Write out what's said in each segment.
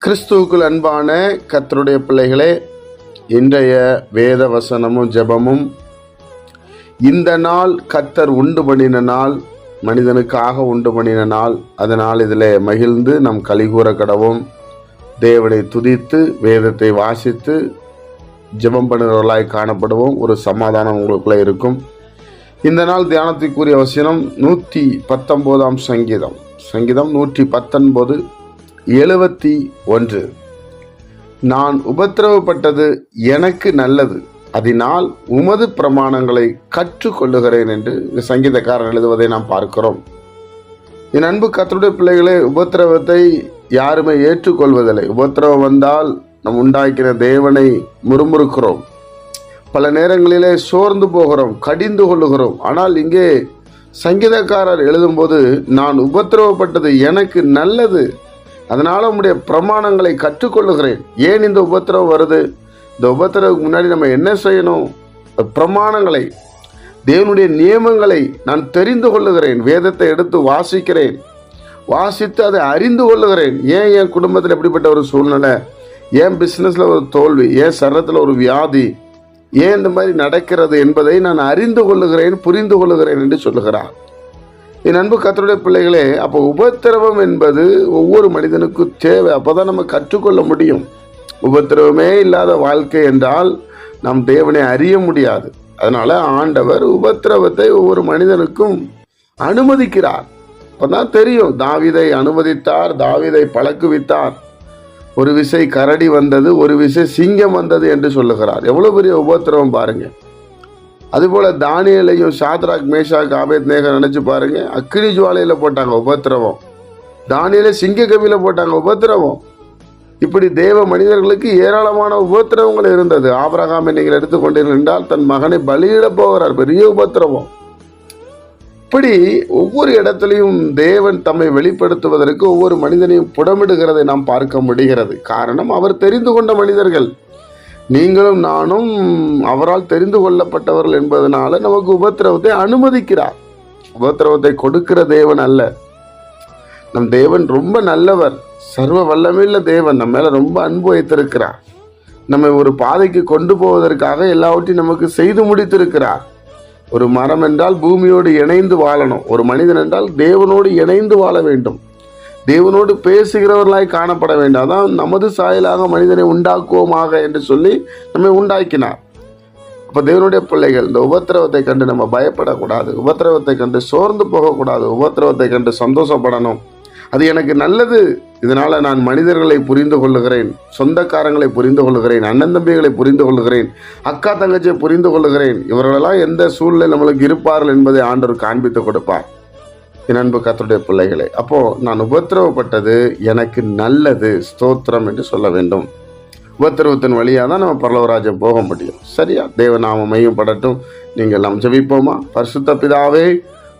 கிறிஸ்துவுக்குள் அன்பான கர்த்தருடைய பிள்ளைகளே, இன்றைய வேத வசனமும் ஜெபமும், இந்த நாள் கர்த்தர் உண்டு பண்ணின நாள், மனிதனுக்காக உண்டு பண்ணின நாள். அதனால் இதில் மகிழ்ந்து நம் கலிகூற கடவும், தேவனை துதித்து வேதத்தை வாசித்து ஜெபம் பண்ணுகிறவர்களாய் காணப்படுவோம். ஒரு சமாதானம் உங்களுக்குள்ளே இருக்கும். இந்த நாள் தியானத்துக்குரிய வசனம் 119 சங்கீதம் 119 71. நான் உபத்திரவப்பட்டது எனக்கு நல்லது, அதனால் உமது பிரமாணங்களை கற்றுக்கொள்ளுகிறேன் என்று சங்கீதக்காரர் எழுதுவதை நாம் பார்க்கிறோம். என் அன்பு கர்த்தருடைய பிள்ளைகளே, உபத்திரவத்தை யாருமே ஏற்றுக்கொள்வதில்லை. உபத்திரவம் வந்தால் நம் உண்டாக்கின தேவனை முறுமுறுக்கிறோம், பல நேரங்களிலே சோர்ந்து போகிறோம், கடிந்து கொள்ளுகிறோம். ஆனால் இங்கே சங்கீதக்காரர் எழுதும்போது, நான் உபத்திரவப்பட்டது எனக்கு நல்லது, அதனால உம்முடைய பிரமாணங்களை கற்றுக்கொள்ளுகிறேன். ஏன் இந்த உபத்திரவம் வருது? இந்த உபத்திரவுக்கு முன்னாடி நம்ம என்ன செய்யணும்? பிரமாணங்களை, தேவனுடைய நியமங்களை நான் தெரிந்து கொள்ளுகிறேன். வேதத்தை எடுத்து வாசிக்கிறேன், வாசித்து அதை அறிந்து கொள்ளுகிறேன். ஏன் என் குடும்பத்தில் எப்படிப்பட்ட ஒரு சூழ்நிலை, ஏன் பிஸ்னஸில் ஒரு தோல்வி, ஏன் சரத்தில் ஒரு வியாதி, ஏன் இந்த மாதிரி நடக்கிறது என்பதை நான் அறிந்து கொள்ளுகிறேன், புரிந்து கொள்ளுகிறேன் என்று சொல்லுகிறார். என் அன்பு கர்த்தருடைய பிள்ளைகளே, அப்போ உபத்திரவம் என்பது ஒவ்வொரு மனிதனுக்கும் தேவை. அப்போதான் நம்ம கற்றுக்கொள்ள முடியும். உபத்திரவமே இல்லாத வாழ்க்கை என்றால் நம் தேவனை அறிய முடியாது. அதனால ஆண்டவர் உபத்திரவத்தை ஒவ்வொரு மனிதனுக்கும் அனுமதிக்கிறார். அப்பதான் தெரியும். தாவீதை அனுமதித்தார், தாவீதை பழக்குவித்தார். ஒரு விசை கரடி வந்தது, ஒரு விசை சிங்கம் வந்தது என்று சொல்லுகிறார். எவ்வளவு பெரிய உபத்திரவம் பாருங்க. அதுபோல தானியேலையும் சாத்ராக் மேஷாக் ஆபேத்நேகோ நினைச்சு பாருங்க. அக்கினி ஜுவாலையில போட்டாங்க உபத்திரவம், தானியேலை சிங்க கவியில போட்டாங்க உபத்திரவம். இப்படி தேவ மனிதர்களுக்கு ஏராளமான உபத்திரவங்கள் இருந்தது. ஆபிரகாமை நீங்கள் எடுத்துக்கொண்டீர்கள், தன் மகனை பலியிட போகிறார், பெரிய உபத்திரவம். இப்படி ஒவ்வொரு இடத்திலையும் தேவன் தம்மை வெளிப்படுத்துவதற்கு ஒவ்வொரு மனிதனையும் புடமிடுகிறதை நாம் பார்க்க முடிகிறது. காரணம், அவர் தெரிந்து கொண்ட மனிதர்கள். நீங்களும் நானும் அவரால் தெரிந்து கொள்ளப்பட்டவர்கள் என்பதனால நமக்கு உபத்திரவத்தை அனுமதிக்கிறார். உபத்திரவத்தை கொடுக்கிற தேவன் அல்ல. நம் தேவன் ரொம்ப நல்லவர், சர்வ வல்லமையுள்ள தேவன். நம்ம மேல ரொம்ப அன்பு வைத்திருக்கிறார். நம்மை ஒரு பாதைக்கு கொண்டு போவதற்காக எல்லாவற்றையும் நமக்கு செய்து முடித்திருக்கிறார். ஒரு மரம் என்றால் பூமியோடு இணைந்து வாழணும். ஒரு மனிதன் என்றால் தேவனோடு இணைந்து வாழ வேண்டும், தேவனோடு பேசுகிறவர்களாய் காணப்பட வேண்டும். அதான் நமது சாயலாக மனிதனை உண்டாக்குவோமாக என்று சொல்லி நம்மை உண்டாக்கினார். அப்போ தேவனுடைய பிள்ளைகள், இந்த உபத்திரவத்தை கண்டு நம்ம பயப்படக்கூடாது, உபத்திரவத்தை கண்டு சோர்ந்து போகக்கூடாது, உபத்திரவத்தை கண்டு சந்தோஷப்படணும். அது எனக்கு நல்லது, இதனால நான் மனிதர்களை புரிந்து கொள்ளுகிறேன், சொந்தக்காரங்களை புரிந்து கொள்ளுகிறேன், அண்ணன் தம்பிகளை புரிந்து கொள்ளுகிறேன், அக்கா தங்கச்சியை புரிந்து கொள்ளுகிறேன். இவர்களெல்லாம் எந்த சூழ்நிலை நம்மளுக்கு இருப்பார்கள் என்பதை ஆண்டவர் காண்பித்து கொடுப்பார். என் அன்பு கர்த்தருடைய பிள்ளைகளே, அப்போ நான் உபத்திரவப்பட்டது எனக்கு நல்லது, ஸ்தோத்திரம் என்று சொல்ல வேண்டும். உபத்திரவத்தின் வழியாக தான் நம்ம பரலோகராஜ்யம் போக முடியும். சரியா? தேவநாமம் மையப்படட்டும். நீங்கள் நாம் ஜெபிப்போமா? பரிசுத்த பிதாவே,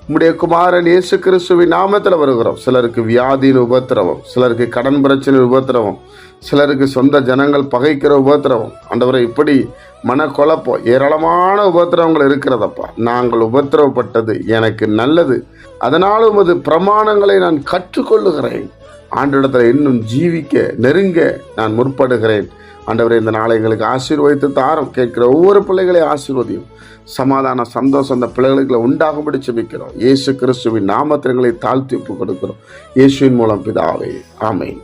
உம்முடைய குமாரன் இயேசு கிறிஸ்துவின் நாமத்தில் வருகிறோம். சிலருக்கு வியாதியின் உபத்திரவம், சிலருக்கு கடன் பிரச்சனை உபத்திரவம், சிலருக்கு சொந்த ஜனங்கள் பகைக்கிற உபத்திரவம். ஆண்டவரை, இப்படி மனக்குழப்பம், ஏராளமான உபத்திரவங்கள் இருக்கிறதப்பா. நாங்கள் உபத்திரவப்பட்டது எனக்கு நல்லது, அதனால் உமது பிரமாணங்களை நான் கற்றுக்கொள்ளுகிறேன். ஆண்டவரிடத்தில் இன்னும் ஜீவிக்க, நெருங்க நான் முற்படுகிறேன். ஆண்டவரை, இந்த நாளை எங்களுக்கு ஆசீர்வதித்து தாரும். கேட்கிற ஒவ்வொரு பிள்ளைகளையும் ஆசீர்வதியும். சமாதான சந்தோஷம் அந்த பிள்ளைகளுக்கு உண்டாகும்படி ஜெபிக்கிறோம். இயேசு கிறிஸ்துவின் நாமத்தில் எங்களை தாழ்த்தி ஒப்புக் கொடுக்கிறோம். இயேசுவின் மூலம் பிதாவே, ஆமென்.